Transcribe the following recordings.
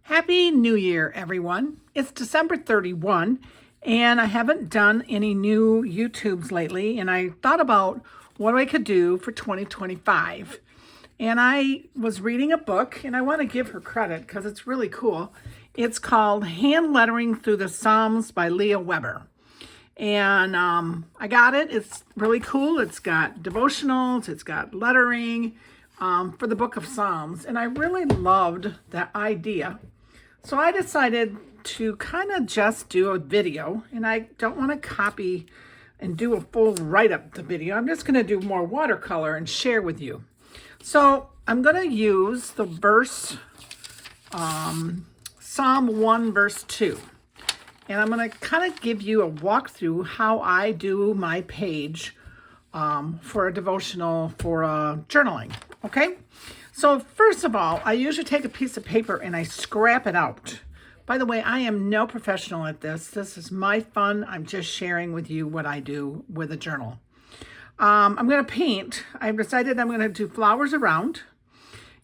Happy New Year, everyone. It's December 31, and I haven't done any new YouTubes lately, and I thought about what I could do for 2025. And I was reading a book, and I want to give her credit because it's really cool. It's called Hand Lettering Through the Psalms by Leah Weber. And I got it. It's really cool. It's got devotionals. It's got lettering for the book of Psalms. And I really loved that idea. So I decided to kind of just do a video, and I don't want to copy and do a full write-up the video. I'm just going to do more watercolor and share with you. So I'm going to use the verse, Psalm 1, verse 2. And I'm going to kind of give you a walkthrough how I do my page for a devotional for journaling, okay? So first of all, I usually take a piece of paper and I scrap it out. By the way, I am no professional at this. This is my fun. I'm just sharing with you what I do with a journal. I'm going to paint. I've decided I'm going to do flowers around,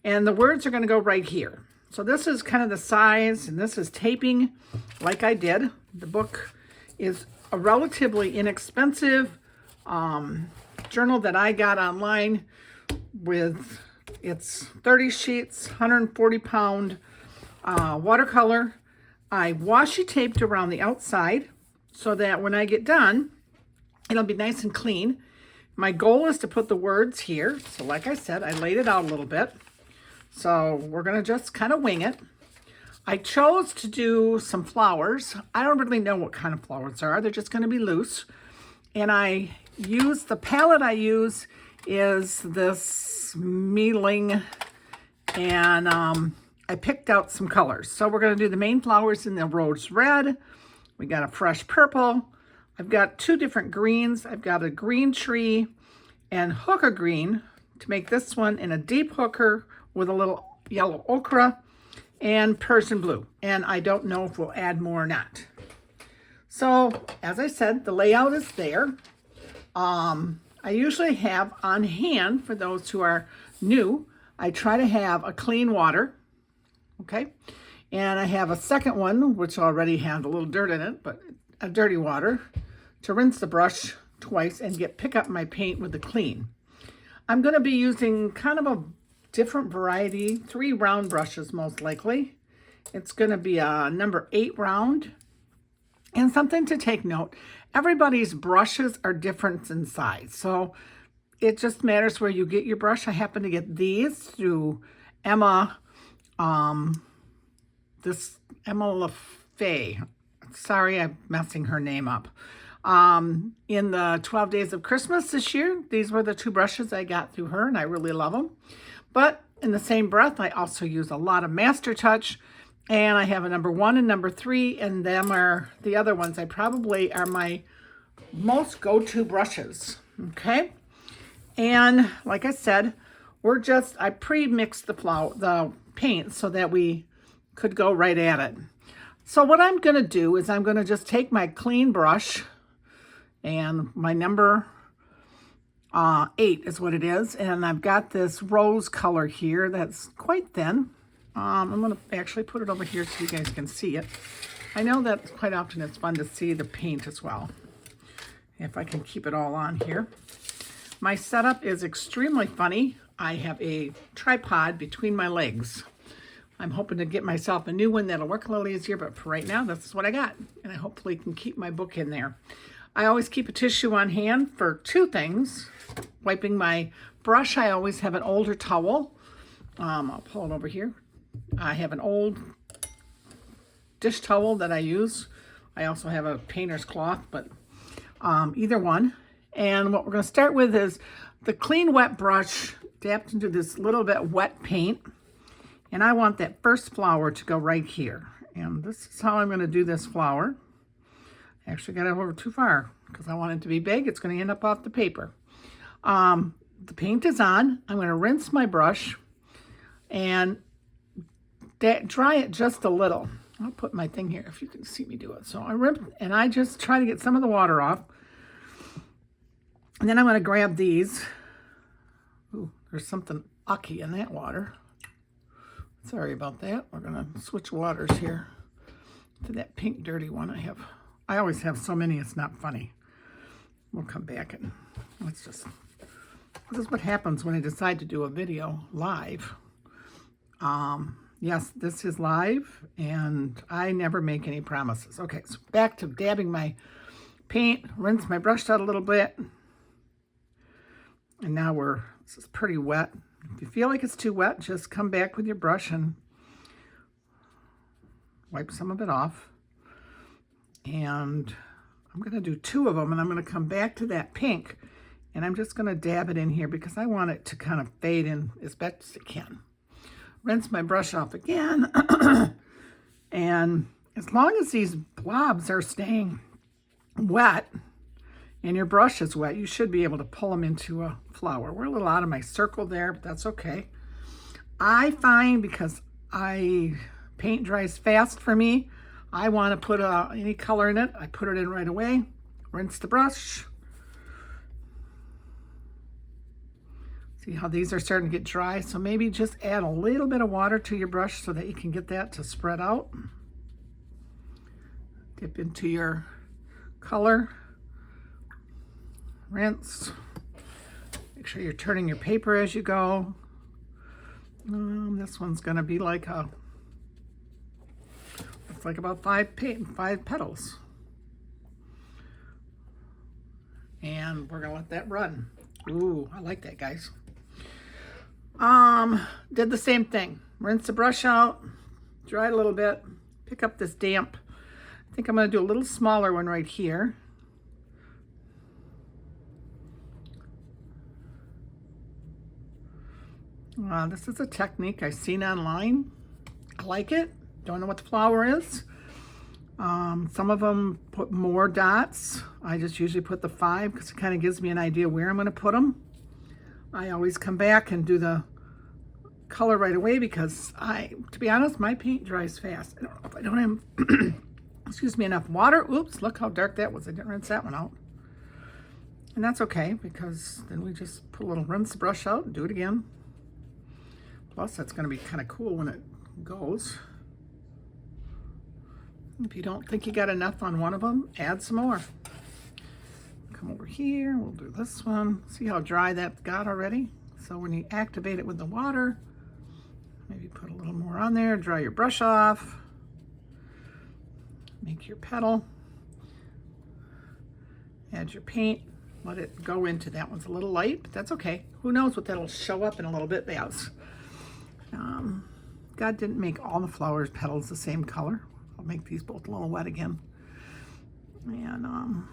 and the words are going to go right here. So this is kind of the size, and this is taping like I did. The book is a relatively inexpensive journal that I got online with it's 30 sheets, 140 pound watercolor. I washi taped around the outside so that when I get done, it'll be nice and clean. My goal is to put the words here. So like I said, I laid it out a little bit. So we're going to just kind of wing it. I chose to do some flowers. I don't really know what kind of flowers are. They're just going to be loose. And I use, the palette I use is this Mealing, and I picked out some colors. So we're going to do the main flowers in the rose red. We got a fresh purple. I've got two different greens. I've got a green tree and hooker green to make this one, in a deep hooker with a little yellow ochre and Persian blue. And I don't know if we'll add more or not. So as I said, the layout is there. I usually have on hand, for those who are new, I try to have a clean water, okay? And I have a second one, which already has a little dirt in it, but a dirty water, to rinse the brush twice and pick up my paint with the clean. I'm going to be using kind of a different variety, 3 round brushes most likely. It's going to be a number 8 round. And something to take note, everybody's brushes are different in size. So it just matters where you get your brush. I happen to get these through Emma, Emma LaFay. Sorry, I'm messing her name up. In the 12 Days of Christmas this year, these were the 2 brushes I got through her, and I really love them. But in the same breath, I also use a lot of Master Touch. And I have a number 1 and number 3, and them are the other ones. I probably are my most go-to brushes, okay? And like I said, I pre-mixed the paint so that we could go right at it. So what I'm gonna do is I'm gonna just take my clean brush, and my number 8 is what it is, and I've got this rose color here that's quite thin. I'm going to actually put it over here so you guys can see it. I know that quite often it's fun to see the paint as well. If I can keep it all on here. My setup is extremely funny. I have a tripod between my legs. I'm hoping to get myself a new one that'll work a little easier, but for right now, this is what I got. And I hopefully can keep my book in there. I always keep a tissue on hand for 2 things. Wiping my brush, I always have an older towel. I'll pull it over here. I have an old dish towel that I use. I also have a painter's cloth, but either one. And what we're going to start with is the clean wet brush dabbed into this little bit wet paint. And I want that first flower to go right here. And this is how I'm going to do this flower. I actually got it over too far because I want it to be big. It's going to end up off the paper. The paint is on. I'm going to rinse my brush and dry it just a little. I'll put my thing here if you can see me do it. So I rinse, and I just try to get some of the water off. And then I'm going to grab these. Ooh, there's something ucky in that water. Sorry about that. We're gonna switch waters here to that pink dirty one I have. I always have so many, it's not funny. We'll come back and this is what happens when I decide to do a video live. Yes, this is live and I never make any promises. Okay, so back to dabbing my paint, rinse my brush out a little bit. And now this is pretty wet. If you feel like it's too wet, just come back with your brush and wipe some of it off. And I'm going to do 2 of them, and I'm going to come back to that pink, and I'm just going to dab it in here because I want it to kind of fade in as best as it can. Rinse my brush off again. And as long as these blobs are staying wet and your brush is wet, you should be able to pull them into a flower. We're a little out of my circle there, but that's okay. I find because paint dries fast for me, I want to put any color in it. I put it in right away. Rinse the brush. See how these are starting to get dry? So maybe just add a little bit of water to your brush so that you can get that to spread out. Dip into your color. Rinse. Make sure you're turning your paper as you go. This one's going to be like it's like about 5 petals. And we're going to let that run. Ooh, I like that, guys. Did the same thing. Rinse the brush out, dry it a little bit, pick up this damp. I think I'm going to do a little smaller one right here. This is a technique I've seen online. I like it. Don't know what the flower is. Some of them put more dots. I just usually put the 5 because it kind of gives me an idea where I'm going to put them. I always come back and do the color right away because to be honest, my paint dries fast. I don't know if I don't have, excuse me, enough water. Oops, look how dark that was. I didn't rinse that one out. And that's okay because then we just put a little rinse brush out and do it again. Plus, that's going to be kind of cool when it goes. If you don't think you got enough on one of them, add some more. Come over here, we'll do this one. See how dry that's got already? So when you activate it with the water, maybe put a little more on there, dry your brush off, make your petal, add your paint, let it go into that one's a little light, but that's okay. Who knows what that'll show up in a little bit, Baz. God didn't make all the flowers petals the same color. I'll make these both a little wet again. And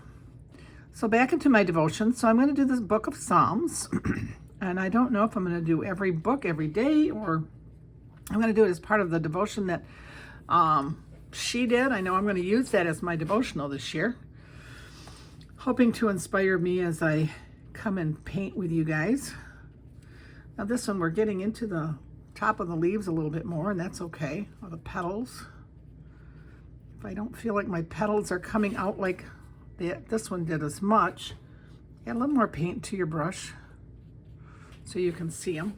so back into my devotion. So I'm going to do this book of Psalms. And I don't know if I'm going to do every book every day or I'm going to do it as part of the devotion that she did. I know I'm going to use that as my devotional this year. Hoping to inspire me as I come and paint with you guys. Now this one we're getting into the top of the leaves a little bit more, and that's okay, or the petals. If I don't feel like my petals are coming out like this one did as much, add a little more paint to your brush so you can see them,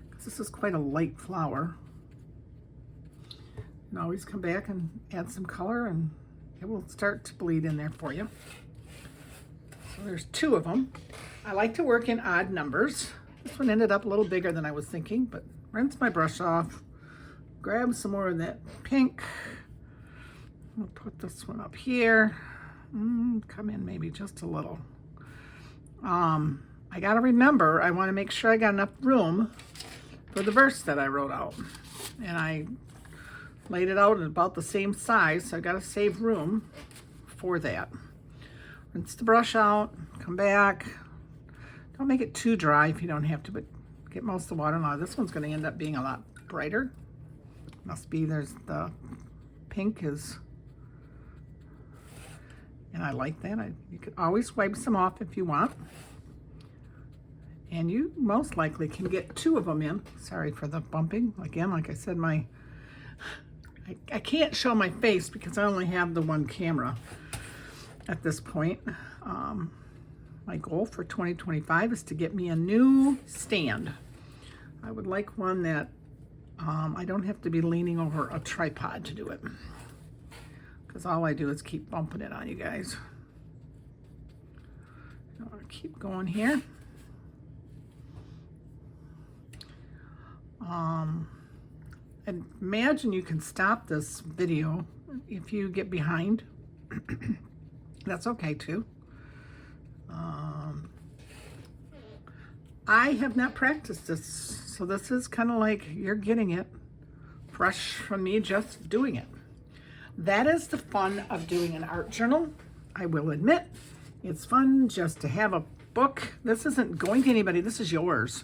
because this is quite a light flower. And always come back and add some color and it will start to bleed in there for you. So there's 2 of them. I like to work in odd numbers. This one ended up a little bigger than I was thinking, but rinse my brush off, grab some more of that pink. I'll put this one up here. Come in maybe just a little. I gotta remember, I want to make sure I got enough room for the verse that I wrote out. And I laid it out at about the same size, so I gotta save room for that. Rinse the brush out, come back. Don't make it too dry if you don't have to, but get most of the water. Now this one's going to end up being a lot brighter. Must be there's the pink is, and I like that. You could always wipe some off if you want. And you most likely can get 2 of them in. Sorry for the bumping. Again, like I said, I can't show my face because I only have the one camera at this point. My goal for 2025 is to get me a new stand. I would like one that I don't have to be leaning over a tripod to do it, because all I do is keep bumping it on you guys. I'm gonna keep going here. And imagine you can stop this video if you get behind. That's okay too. I have not practiced this, so this is kind of like you're getting it fresh from me just doing it. That is the fun of doing an art journal. I will admit, it's fun just to have a book. This isn't going to anybody, this is yours.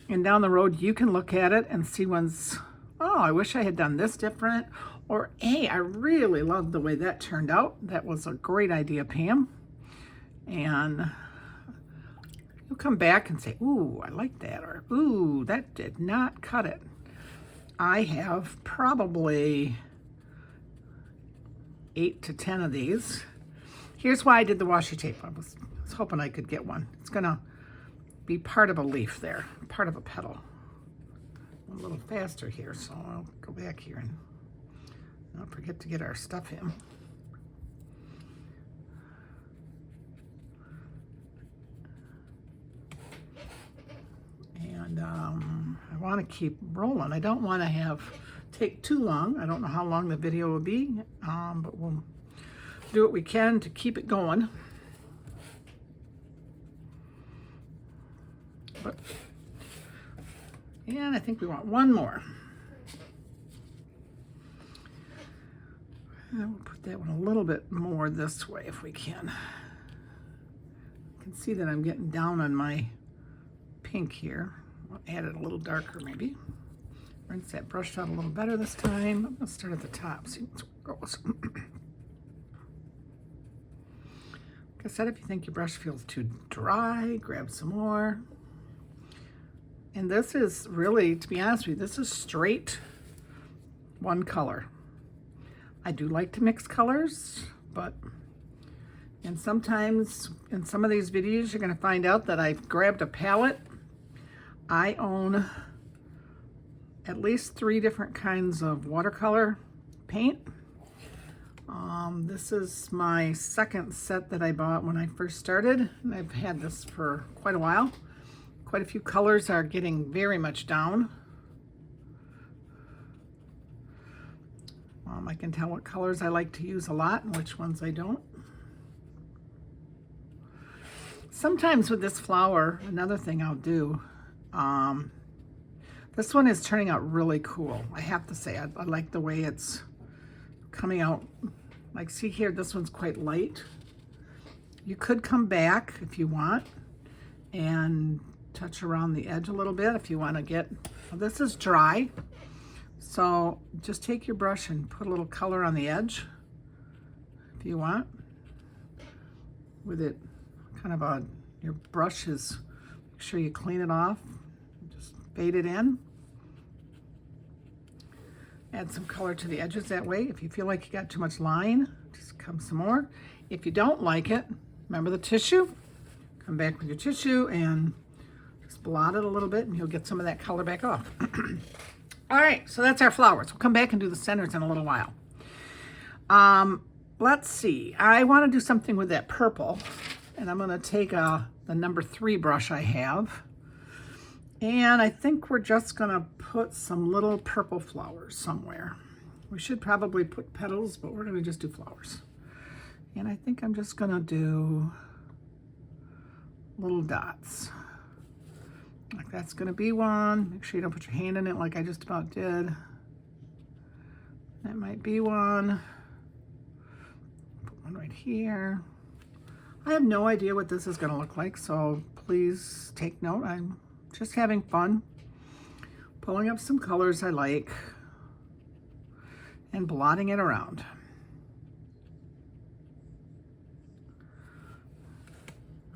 And down the road, you can look at it and see one's, oh, I wish I had done this different. Or, hey, I really love the way that turned out. That was a great idea, Pam. And you'll come back and say, ooh, I like that. Or, ooh, that did not cut it. I have probably 8 to 10 of these. Here's why I did the washi tape. I was hoping I could get one. It's gonna be part of a leaf there, part of a petal. A little faster here, so I'll go back here and not forget to get our stuff in. And I want to keep rolling. I don't want to take too long. I don't know how long the video will be, but we'll do what we can to keep it going. And I think we want one more. And we'll put that one a little bit more this way if we can. You can see that I'm getting down on my pink here. I'll add it a little darker maybe. Rinse that brush out a little better this time. I'm gonna start at the top, see where it goes. Like I said, if you think your brush feels too dry, grab some more. And this is really, to be honest with you, this is straight one color. I do like to mix colors, and sometimes in some of these videos, you're gonna find out that I've grabbed a palette. I own at least 3 different kinds of watercolor paint. This is my second set that I bought when I first started, and I've had this for quite a while. Quite a few colors are getting very much down. I can tell what colors I like to use a lot and which ones I don't. Sometimes with this flower, another thing I'll do, this one is turning out really cool. I have to say, I like the way it's coming out. Like, see here, this one's quite light. You could come back if you want and touch around the edge a little bit if you want to get, well, this is dry. So just take your brush and put a little color on the edge if you want. With it kind of your brush is, make sure you clean it off. Just fade it in. Add some color to the edges that way. If you feel like you got too much line, just come some more. If you don't like it, remember the tissue. Come back with your tissue and just blot it a little bit and you'll get some of that color back off. All right, so that's our flowers. We'll come back and do the centers in a little while. Let's see. I want to do something with that purple, and I'm going to take the number 3 brush I have, and I think we're just going to put some little purple flowers somewhere. We should probably put petals, but we're going to just do flowers. And I think I'm just going to do little dots. Like that's gonna be one. Make sure you don't put your hand in it like I just about did. That might be one. Put one right here. I have no idea what this is gonna look like, so please take note. I'm just having fun. Pulling up some colors I like and blotting it around.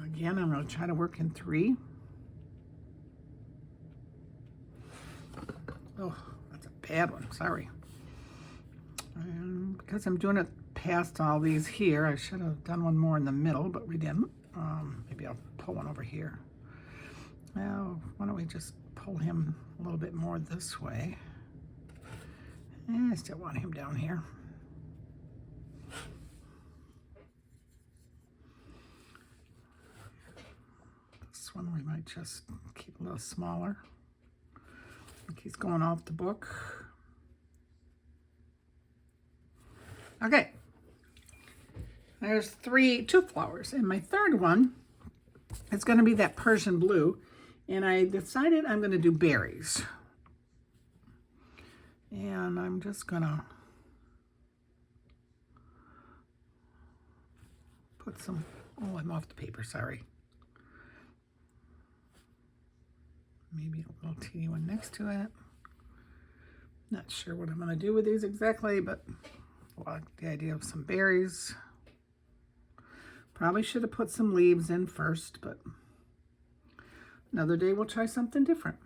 Again, I'm gonna try to work in 3. Oh, that's a bad one, sorry. And because I'm doing it past all these here, I should have done one more in the middle, but we didn't. Maybe I'll pull one over here. Well, why don't we just pull him a little bit more this way. And I still want him down here. This one we might just keep a little smaller. I think he's going off the book. Okay. There's two flowers. And my third one is going to be that Persian blue. And I decided I'm going to do berries. And I'm just going to put some, oh, I'm off the paper, sorry. Maybe a little teeny one next to it. Not sure what I'm going to do with these exactly, but I like the idea of some berries. Probably should have put some leaves in first, but another day we'll try something different.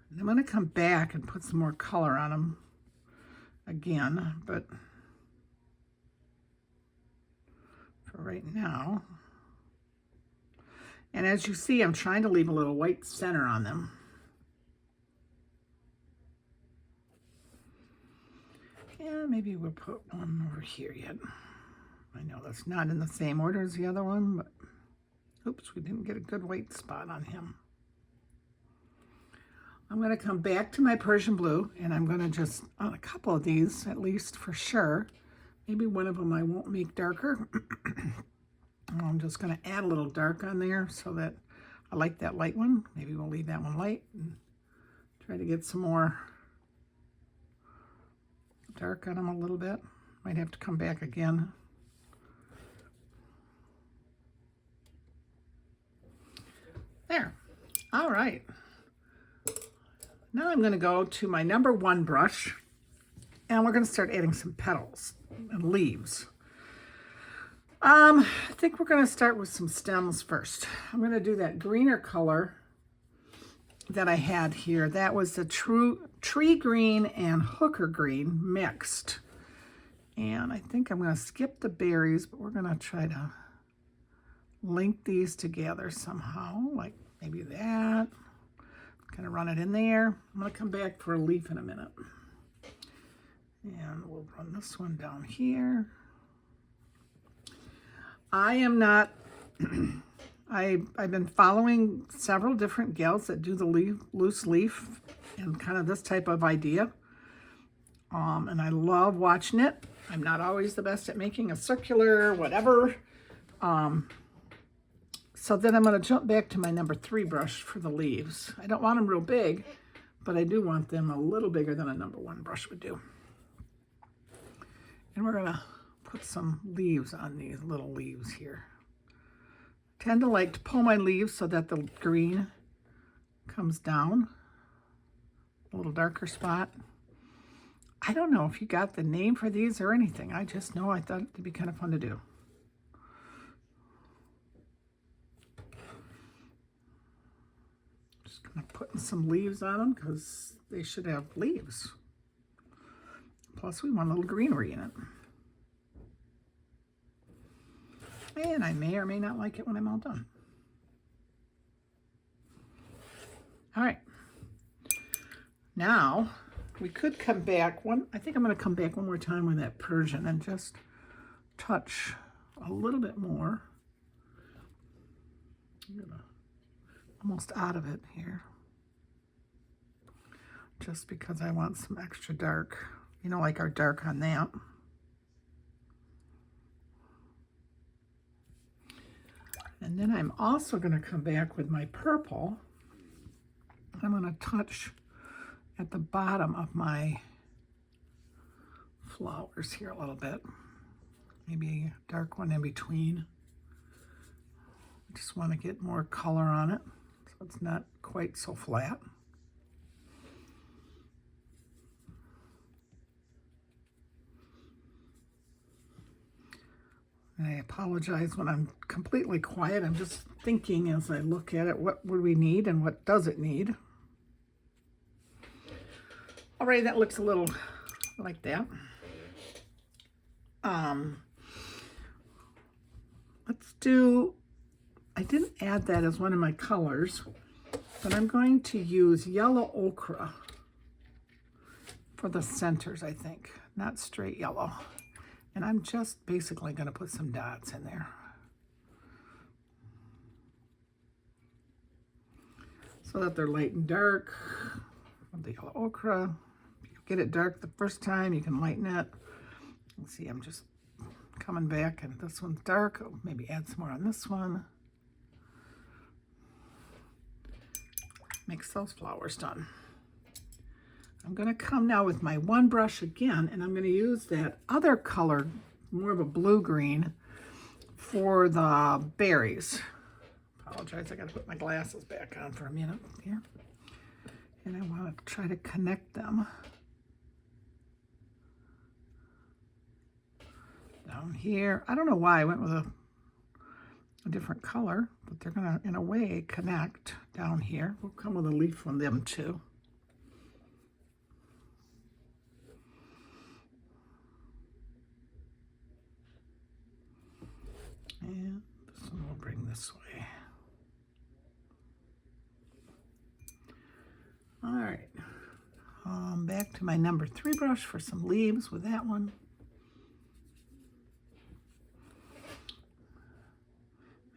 And I'm going to come back and put some more color on them again, but for right now. And as you see, I'm trying to leave a little white center on them. Yeah, maybe we'll put one over here yet. I know that's not in the same order as the other one, but oops, we didn't get a good white spot on him. I'm going to come back to my Persian blue, and I'm going to just, on a couple of these, at least for sure, maybe one of them I won't make darker. I'm just going to add a little dark on there so that I like that light one. Maybe we'll leave that one light and try to get some more dark on them a little bit. Might have to come back again. There. All right. Now I'm going to go to my number 1 brush, and we're going to start adding some petals and leaves. I think we're going to start with some stems first. I'm going to do that greener color that I had here. That was the tree green and hooker green mixed. And I think I'm going to skip the berries, but we're going to try to link these together somehow, like maybe that. Kind of run it in there. I'm going to come back for a leaf in a minute. And we'll run this one down here. I am not, I've been following several different gals that do the loose leaf and kind of this type of idea. And I love watching it. I'm not always the best at making a circular, whatever. So then I'm going to jump back to my number 3 brush for the leaves. I don't want them real big, but I do want them a little bigger than a number 1 brush would do. And we're going to put some leaves on these little leaves here. I tend to like to pull my leaves so that the green comes down. A little darker spot. I don't know if you got the name for these or anything. I just know I thought it'd be kind of fun to do. Putting some leaves on them because they should have leaves. Plus we want a little greenery in it. And I may or may not like it when I'm all done. All right. Now we could come back I think I'm going to come back one more time with that Persian and just touch a little bit more. I'm gonna almost out of it here, just because I want some extra dark, you know, like our dark on that. And then I'm also going to come back with my purple. I'm going to touch at the bottom of my flowers here a little bit, maybe a dark one in between. I just want to get more color on it, so it's not quite so flat. And I apologize when I'm completely quiet. I'm just thinking as I look at it, what would we need and what does it need? Alright, that looks a little like that. Let's do, I didn't add that as one of my colors. But I'm going to use yellow ochre for the centers, I think, not straight yellow. And I'm just basically going to put some dots in there. So that they're light and dark with the yellow ochre. If you get it dark the first time, you can lighten it. You see, I'm just coming back, and this one's dark. I'll maybe add some more on this one. Makes those flowers done. I'm going to come now with my one brush again, and I'm going to use that other color, more of a blue-green, for the berries. Apologize, I got to put my glasses back on for a minute here. And I want to try to connect them down here. I don't know why I went with a different color, but they're going to, in a way, connect down here. We'll come with a leaf from them too. And this one we'll bring this way. All right, back to my number 3 brush for some leaves with that one.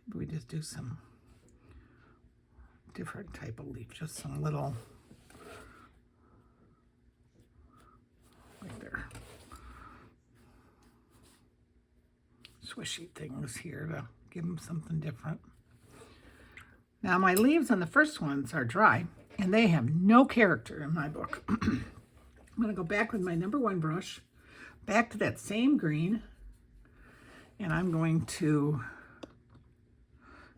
Maybe we just do some different type of leaf, just some little, like they're swishy things here to give them something different. Now my leaves on the first ones are dry, and they have no character in my book. I'm going to go back with my number 1 brush, back to that same green, and I'm going to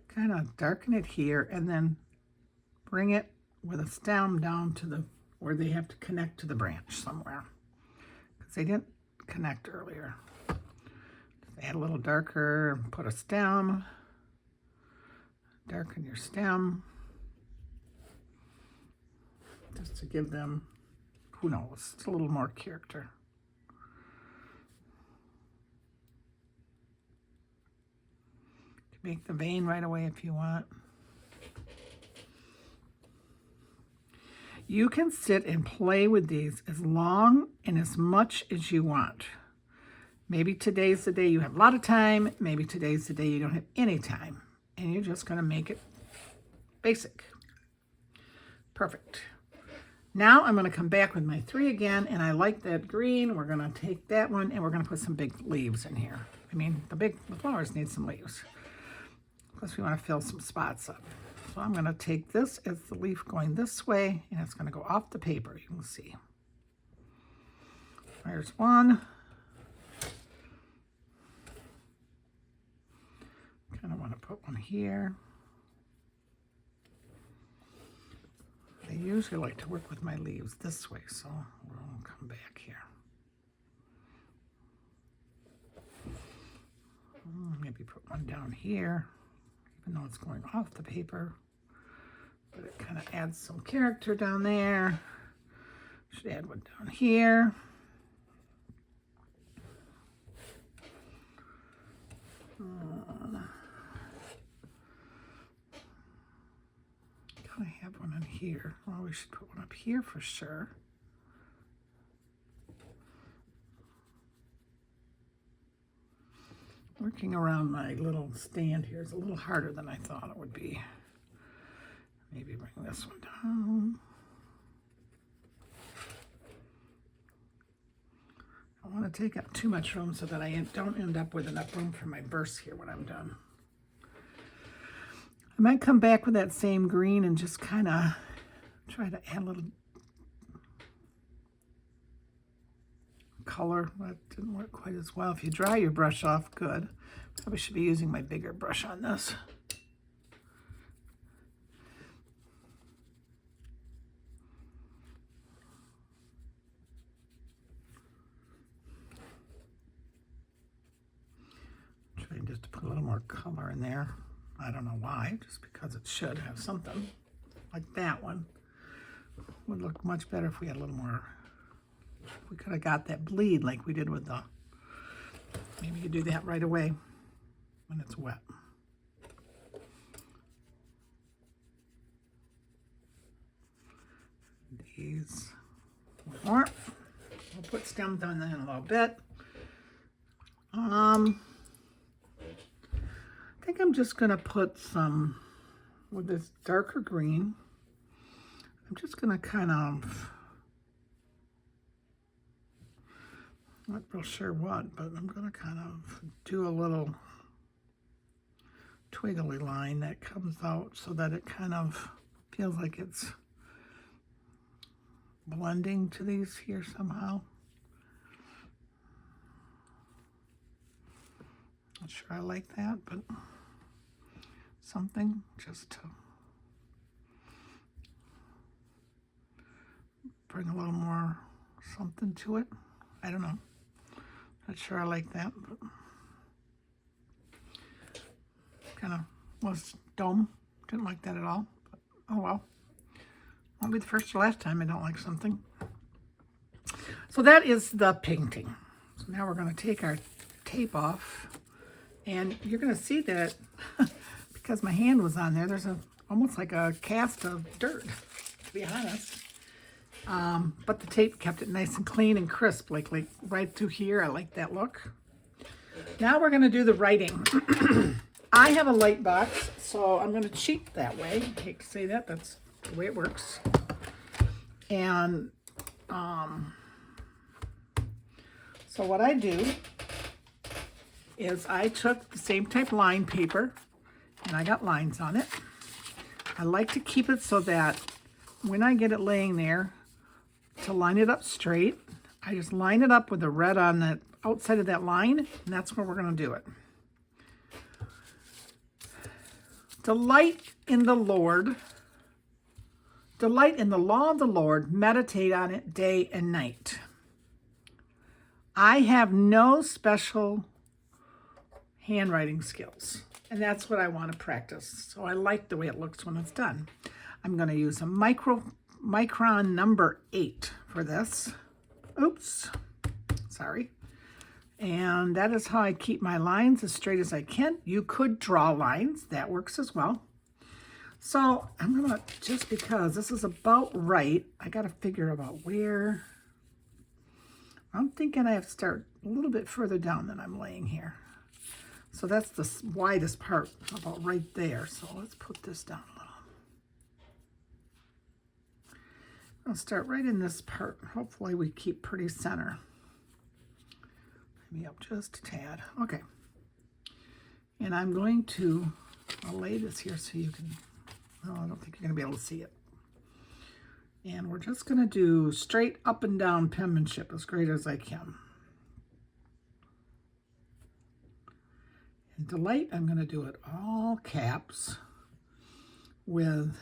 kind of darken it here and then bring it with a stem down to the where they have to connect to the branch somewhere, because they didn't connect earlier. Just add a little darker, put a stem, darken your stem, just to give them, who knows, it's a little more character. Make the vein right away if you want. You can sit and play with these as long and as much as you want. Maybe today's the day you have a lot of time. Maybe today's the day you don't have any time. And you're just going to make it basic. Perfect. Now I'm going to come back with my 3 again, and I like that green. We're going to take that one, and we're going to put some big leaves in here. I mean, the flowers need some leaves. Plus we want to fill some spots up. So I'm going to take this as the leaf going this way, and it's going to go off the paper, you can see. There's one. Kind of want to put one here. I usually like to work with my leaves this way, so we'll come back here. Maybe put one down here, even though it's going off the paper, but it kind of adds some character down there. Should add one down here. I have one in here. Well, we should put one up here for sure. Working around my little stand here is a little harder than I thought it would be. Maybe bring this one down. I want to take up too much room so that I don't end up with enough room for my bursts here when I'm done. I might come back with that same green and just kind of try to add a little color. That didn't work quite as well. If you dry your brush off, good. Probably should be using my bigger brush on this. Trying just to put a little more color in there. I don't know why, just because it should have something. Like that one would look much better if we had a little more. We could have got that bleed like we did with the, maybe you do that right away when it's wet. these more. We'll put stems on in a little bit. I think I'm just gonna put some with this darker green. I'm just gonna kind of, not real sure what, but I'm gonna kind of do a little twiggly line that comes out so that it kind of feels like it's blending to these here somehow. Not sure I like that, but something just to bring a little more something to it. I don't know. Not sure I like that, but kind of was dumb. Didn't like that at all, but oh well. Won't be the first or last time I don't like something. So that is the painting. So now we're going to take our tape off, and you're going to see that because my hand was on there, there's almost like a cast of dirt, to be honest. But the tape kept it nice and clean and crisp, like right through here. I like that look. Now we're going to do the writing. I have a light box, so I'm going to cheat that way. I hate to say that, that's the way it works. And so what I do is I took the same type line paper and I got lines on it. I like to keep it so that when I get it laying there, to line it up straight, I just line it up with the red on the outside of that line, and that's where we're going to do it. Delight in the Lord. Delight in the law of the Lord. Meditate on it day and night. I have no special handwriting skills, and that's what I want to practice. So I like the way it looks when it's done. I'm going to use a micron number 8 for this. Oops, sorry. And that is how I keep my lines as straight as I can. You could draw lines, that works as well. So I'm gonna, just because this is about right, I gotta figure about where. I'm thinking I have to start a little bit further down than I'm laying here. So that's the widest part, about right there. So let's put this down a little. I'll start right in this part. Hopefully we keep pretty center. Maybe up just a tad. Okay. And I'm going to, I'll lay this here so you can, oh, I don't think you're going to be able to see it. And we're just going to do straight up and down penmanship as great as I can. And delight, I'm going to do it all caps with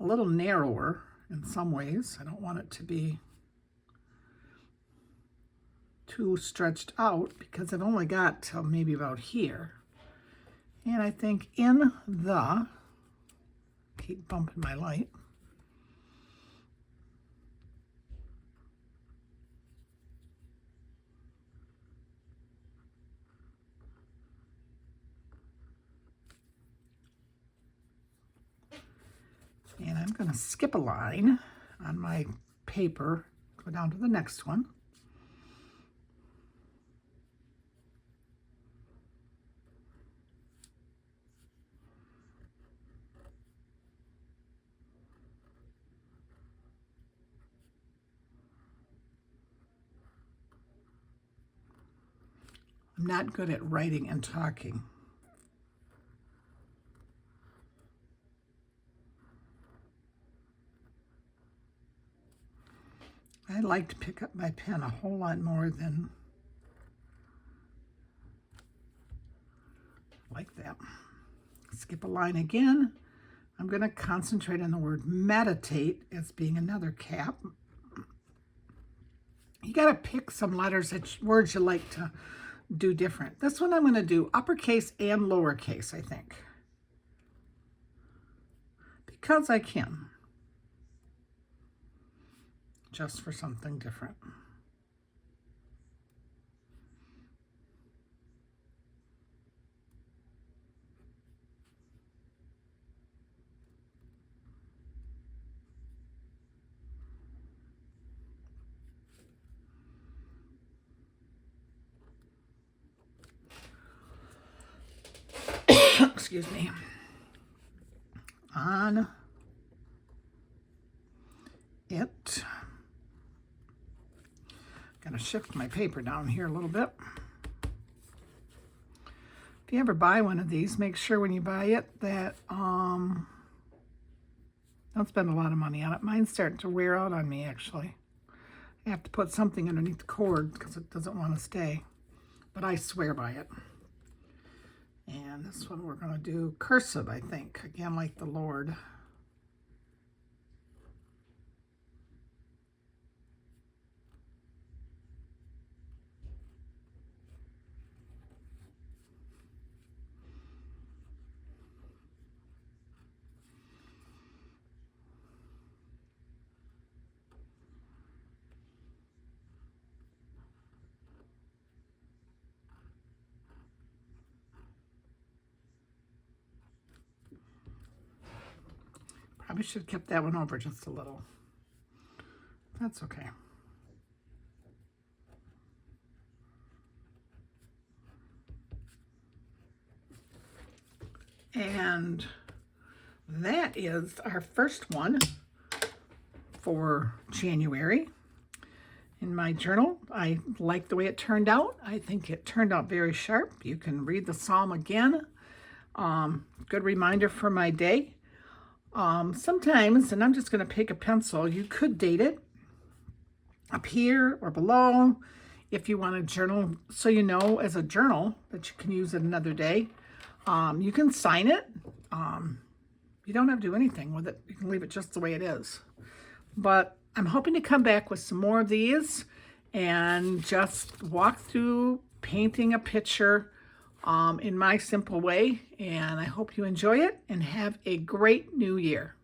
a little narrower in some ways. I don't want it to be too stretched out because I've only got till maybe about here. And I think in the, keep bumping my light. And I'm going to skip a line on my paper, go down to the next one. I'm not good at writing and talking. I like to pick up my pen a whole lot more than like that. Skip a line again. I'm going to concentrate on the word meditate as being another cap. You got to pick some letters, words you like to do different. This one I'm going to do uppercase and lowercase, I think. Because I can. Just for something different. excuse me, on it. Gotta shift my paper down here a little bit. If you ever buy one of these, make sure when you buy it that don't spend a lot of money on it. Mine's starting to wear out on me, actually. I have to put something underneath the cord because it doesn't want to stay. But I swear by it. And this one we're going to do cursive, I think. Again, like the Lord. Probably should have kept that one over just a little. That's okay. And that is our first one for January. In my journal, I like the way it turned out. I think it turned out very sharp. You can read the psalm again. Good reminder for my day. Sometimes, and I'm just going to pick a pencil, you could date it up here or below if you want to journal, so you know as a journal that you can use it another day. You can sign it. You don't have to do anything with it. You can leave it just the way it is. But I'm hoping to come back with some more of these and just walk through painting a picture in my simple way. And I hope you enjoy it and have a great new year.